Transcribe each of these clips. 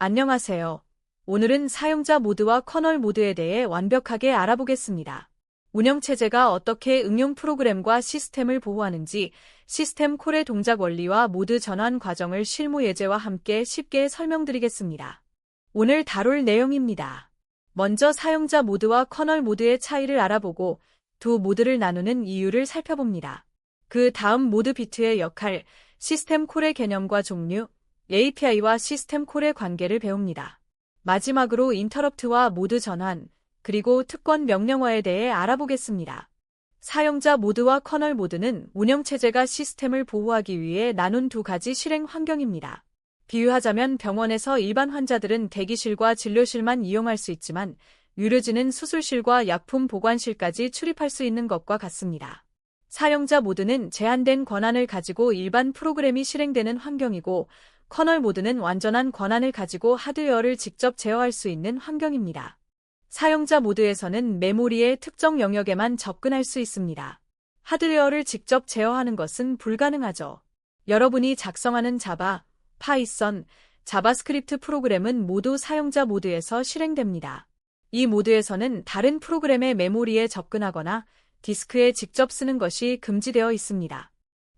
안녕하세요. 오늘은 사용자 모드와 커널 모드에 대해 완벽하게 알아보겠습니다. 운영체제가 어떻게 응용 프로그램과 시스템을 보호하는지, 시스템 콜의 동작 원리와 모드 전환 과정을 실무 예제와 함께 쉽게 설명드리겠습니다. 오늘 다룰 내용입니다. 먼저 사용자 모드와 커널 모드의 차이를 알아보고 두 모드를 나누는 이유를 살펴봅니다. 그 다음 모드 비트의 역할, 시스템 콜의 개념과 종류, API와 시스템 콜의 관계를 배웁니다. 마지막으로 인터럽트와 모드 전환, 그리고 특권 명령어에 대해 알아보겠습니다. 사용자 모드와 커널 모드는 운영체제가 시스템을 보호하기 위해 나눈 두 가지 실행 환경입니다. 비유하자면 병원에서 일반 환자들은 대기실과 진료실만 이용할 수 있지만 의료진은 수술실과 약품 보관실까지 출입할 수 있는 것과 같습니다. 사용자 모드는 제한된 권한을 가지고 일반 프로그램이 실행되는 환경이고 커널 모드는 완전한 권한을 가지고 하드웨어를 직접 제어할 수 있는 환경입니다. 사용자 모드에서는 메모리의 특정 영역에만 접근할 수 있습니다. 하드웨어를 직접 제어하는 것은 불가능하죠. 여러분이 작성하는 자바, 파이썬, 자바스크립트 프로그램은 모두 사용자 모드에서 실행됩니다. 이 모드에서는 다른 프로그램의 메모리에 접근하거나 디스크에 직접 쓰는 것이 금지되어 있습니다.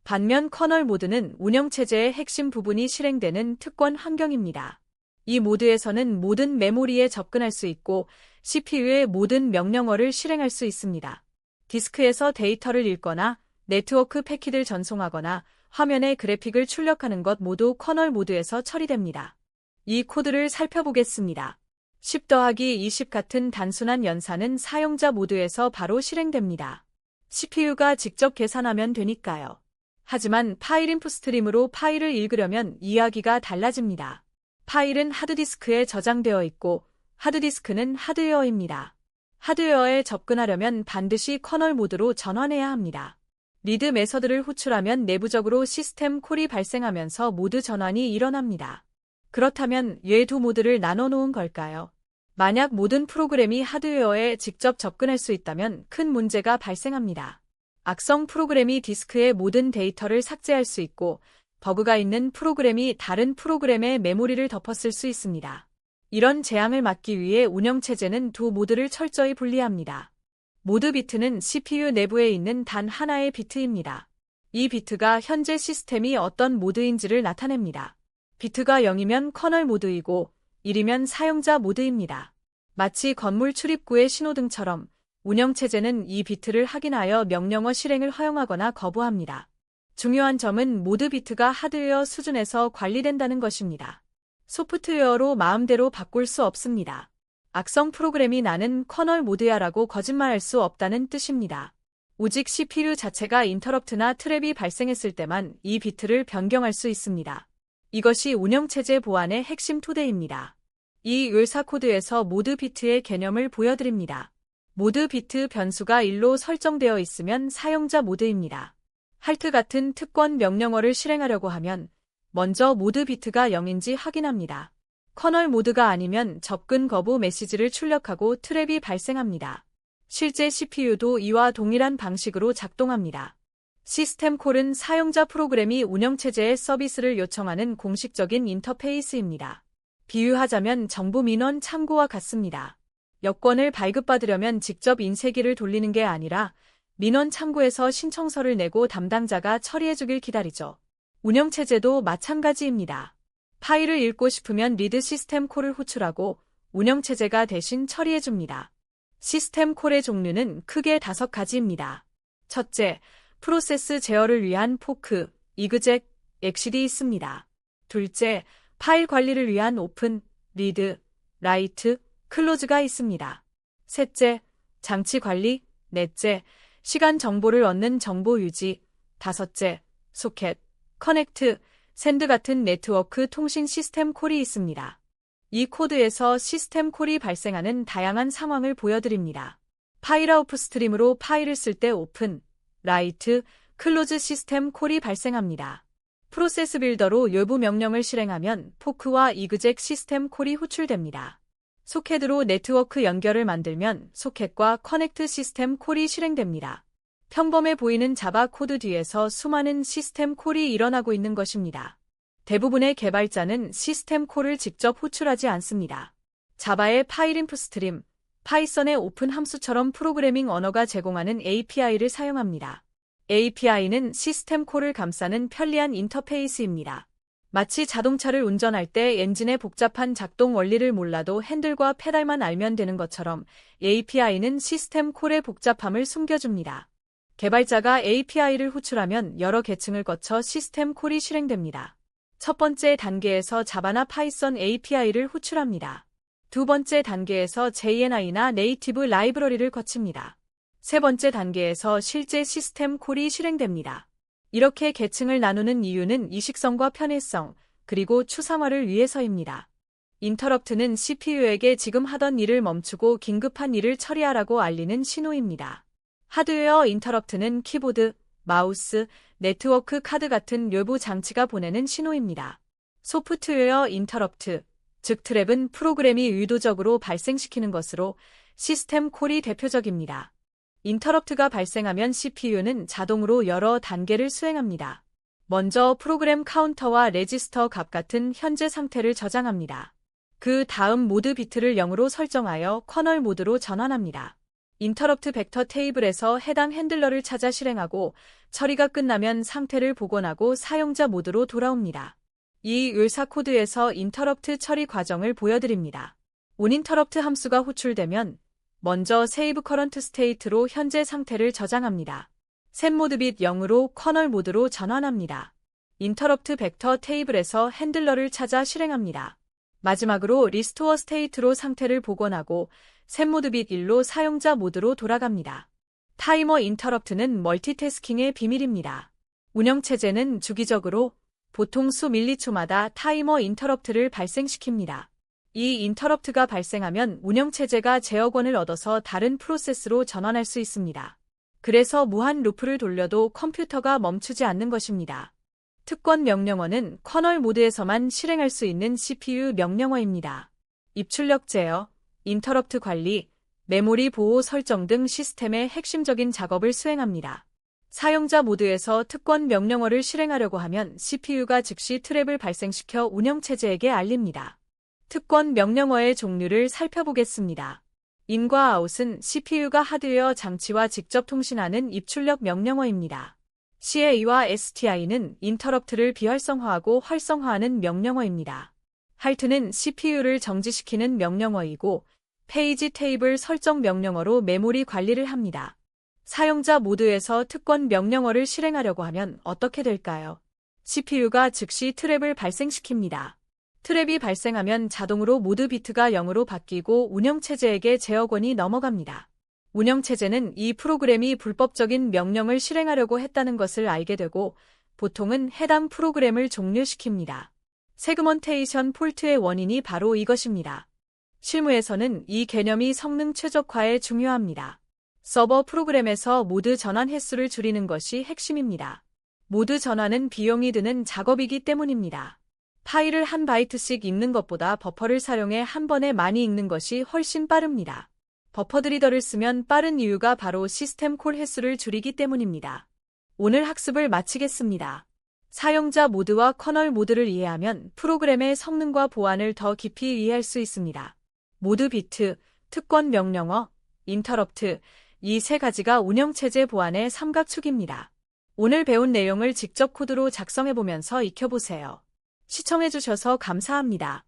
반면 커널 모드는 운영체제의 핵심 부분이 실행되는 특권 환경입니다. 이 모드에서는 모든 메모리에 접근할 수 있고 CPU의 모든 명령어를 실행할 수 있습니다. 디스크에서 데이터를 읽거나 네트워크 패킷을 전송하거나 화면에 그래픽을 출력하는 것 모두 커널 모드에서 처리됩니다. 이 코드를 살펴보겠습니다. 10 더하기 20 같은 단순한 연산은 사용자 모드에서 바로 실행됩니다. CPU가 직접 계산하면 되니까요. 하지만 파일 인풋 스트림으로 파일을 읽으려면 이야기가 달라집니다. 파일은 하드디스크에 저장되어 있고 하드디스크는 하드웨어입니다. 하드웨어에 접근하려면 반드시 커널 모드로 전환해야 합니다. 리드 메서드를 호출하면 내부적으로 시스템 콜이 발생하면서 모드 전환이 일어납니다. 그렇다면 왜 두 모드를 나눠 놓은 걸까요? 만약 모든 프로그램이 하드웨어에 직접 접근할 수 있다면 큰 문제가 발생합니다. 악성 프로그램이 디스크의 모든 데이터를 삭제할 수 있고 버그가 있는 프로그램이 다른 프로그램의 메모리를 덮었을 수 있습니다. 이런 재앙을 막기 위해 운영체제는 두 모드를 철저히 분리합니다. 모드 비트는 CPU 내부에 있는 단 하나의 비트입니다. 이 비트가 현재 시스템이 어떤 모드인지를 나타냅니다. 비트가 0이면 커널 모드이고 1이면 사용자 모드입니다. 마치 건물 출입구의 신호등처럼 운영체제는 이 비트를 확인하여 명령어 실행을 허용하거나 거부합니다. 중요한 점은 모드 비트가 하드웨어 수준에서 관리된다는 것입니다. 소프트웨어로 마음대로 바꿀 수 없습니다. 악성 프로그램이 나는 커널 모드야라고 거짓말할 수 없다는 뜻입니다. 오직 CPU 자체가 인터럽트나 트랩이 발생했을 때만 이 비트를 변경할 수 있습니다. 이것이 운영체제 보안의 핵심 토대입니다. 이 의사 코드에서 모드 비트의 개념을 보여드립니다. 모드 비트 변수가 1로 설정되어 있으면 사용자 모드입니다. 할트 같은 특권 명령어를 실행하려고 하면 먼저 모드 비트가 0인지 확인합니다. 커널 모드가 아니면 접근 거부 메시지를 출력하고 트랩이 발생합니다. 실제 CPU도 이와 동일한 방식으로 작동합니다. 시스템 콜은 사용자 프로그램이 운영체제에 서비스를 요청하는 공식적인 인터페이스입니다. 비유하자면 정부 민원 창구와 같습니다. 여권을 발급받으려면 직접 인쇄기를 돌리는 게 아니라 민원 창구에서 신청서를 내고 담당자가 처리해주길 기다리죠. 운영체제도 마찬가지입니다. 파일을 읽고 싶으면 리드 시스템 콜을 호출하고 운영체제가 대신 처리해줍니다. 시스템 콜의 종류는 크게 5가지입니다. 첫째, 프로세스 제어를 위한 포크, 이그젝, 엑시디 있습니다. 둘째, 파일 관리를 위한 오픈, 리드, 라이트, 클로즈가 있습니다. 셋째, 장치 관리, 넷째, 시간 정보를 얻는 정보 유지, 다섯째, 소켓, 커넥트, 샌드 같은 네트워크 통신 시스템 콜이 있습니다. 이 코드에서 시스템 콜이 발생하는 다양한 상황을 보여드립니다. 파일 아웃풋 스트림으로 파일을 쓸 때 오픈, 라이트, 클로즈 시스템 콜이 발생합니다. 프로세스 빌더로 외부 명령을 실행하면 포크와 이그젝 시스템 콜이 호출됩니다. 소켓으로 네트워크 연결을 만들면 소켓과 커넥트 시스템 콜이 실행됩니다. 평범해 보이는 자바 코드 뒤에서 수많은 시스템 콜이 일어나고 있는 것입니다. 대부분의 개발자는 시스템 콜을 직접 호출하지 않습니다. 자바의 파일인프 스트림, 파이썬의 오픈 함수처럼 프로그래밍 언어가 제공하는 API를 사용합니다. API는 시스템 콜을 감싸는 편리한 인터페이스입니다. 마치 자동차를 운전할 때 엔진의 복잡한 작동 원리를 몰라도 핸들과 페달만 알면 되는 것처럼 API는 시스템 콜의 복잡함을 숨겨줍니다. 개발자가 API를 호출하면 여러 계층을 거쳐 시스템 콜이 실행됩니다. 첫 번째 단계에서 자바나 파이썬 API를 호출합니다. 두 번째 단계에서 JNI나 네이티브 라이브러리를 거칩니다. 세 번째 단계에서 실제 시스템 콜이 실행됩니다. 이렇게 계층을 나누는 이유는 이식성과 편의성, 그리고 추상화를 위해서입니다. 인터럽트는 CPU에게 지금 하던 일을 멈추고 긴급한 일을 처리하라고 알리는 신호입니다. 하드웨어 인터럽트는 키보드, 마우스, 네트워크 카드 같은 외부 장치가 보내는 신호입니다. 소프트웨어 인터럽트, 즉 트랩은 프로그램이 의도적으로 발생시키는 것으로 시스템 콜이 대표적입니다. 인터럽트가 발생하면 CPU는 자동으로 여러 단계를 수행합니다. 먼저 프로그램 카운터와 레지스터 값 같은 현재 상태를 저장합니다. 그 다음 모드 비트를 0으로 설정하여 커널 모드로 전환합니다. 인터럽트 벡터 테이블에서 해당 핸들러를 찾아 실행하고 처리가 끝나면 상태를 복원하고 사용자 모드로 돌아옵니다. 이 의사 코드에서 인터럽트 처리 과정을 보여드립니다. onInterrupt 함수가 호출되면 먼저 save current state로 현재 상태를 저장합니다. 셋 모드 빛 0으로 커널 모드로 전환합니다. 인터럽트 벡터 테이블에서 핸들러를 찾아 실행합니다. 마지막으로 restore state로 상태를 복원하고 셋 모드 빛 1로 사용자 모드로 돌아갑니다. 타이머 인터럽트는 멀티태스킹의 비밀입니다. 운영체제는 주기적으로 보통 수 밀리초마다 타이머 인터럽트를 발생시킵니다. 이 인터럽트가 발생하면 운영체제가 제어권을 얻어서 다른 프로세스로 전환할 수 있습니다. 그래서 무한 루프를 돌려도 컴퓨터가 멈추지 않는 것입니다. 특권 명령어는 커널 모드에서만 실행할 수 있는 CPU 명령어입니다. 입출력 제어, 인터럽트 관리, 메모리 보호 설정 등 시스템의 핵심적인 작업을 수행합니다. 사용자 모드에서 특권 명령어를 실행하려고 하면 CPU가 즉시 트랩을 발생시켜 운영체제에게 알립니다. 특권 명령어의 종류를 살펴보겠습니다. in과 out은 CPU가 하드웨어 장치와 직접 통신하는 입출력 명령어입니다. ca와 sti는 인터럽트를 비활성화하고 활성화하는 명령어입니다. halt는 CPU를 정지시키는 명령어이고 페이지 테이블 설정 명령어로 메모리 관리를 합니다. 사용자 모드에서 특권 명령어를 실행하려고 하면 어떻게 될까요? CPU가 즉시 트랩을 발생시킵니다. 트랩이 발생하면 자동으로 모드 비트가 0으로 바뀌고 운영체제에게 제어권이 넘어갑니다. 운영체제는 이 프로그램이 불법적인 명령을 실행하려고 했다는 것을 알게 되고 보통은 해당 프로그램을 종료시킵니다. 세그먼테이션 폴트의 원인이 바로 이것입니다. 실무에서는 이 개념이 성능 최적화에 중요합니다. 서버 프로그램에서 모드 전환 횟수를 줄이는 것이 핵심입니다. 모드 전환은 비용이 드는 작업이기 때문입니다. 파일을 한 바이트씩 읽는 것보다 버퍼를 사용해 한 번에 많이 읽는 것이 훨씬 빠릅니다. 버퍼드리더를 쓰면 빠른 이유가 바로 시스템 콜 횟수를 줄이기 때문입니다. 오늘 학습을 마치겠습니다. 사용자 모드와 커널 모드를 이해하면 프로그램의 성능과 보안을 더 깊이 이해할 수 있습니다. 모드 비트, 특권 명령어, 인터럽트, 이 세 가지가 운영체제 보안의 삼각축입니다. 오늘 배운 내용을 직접 코드로 작성해보면서 익혀보세요. 시청해주셔서 감사합니다.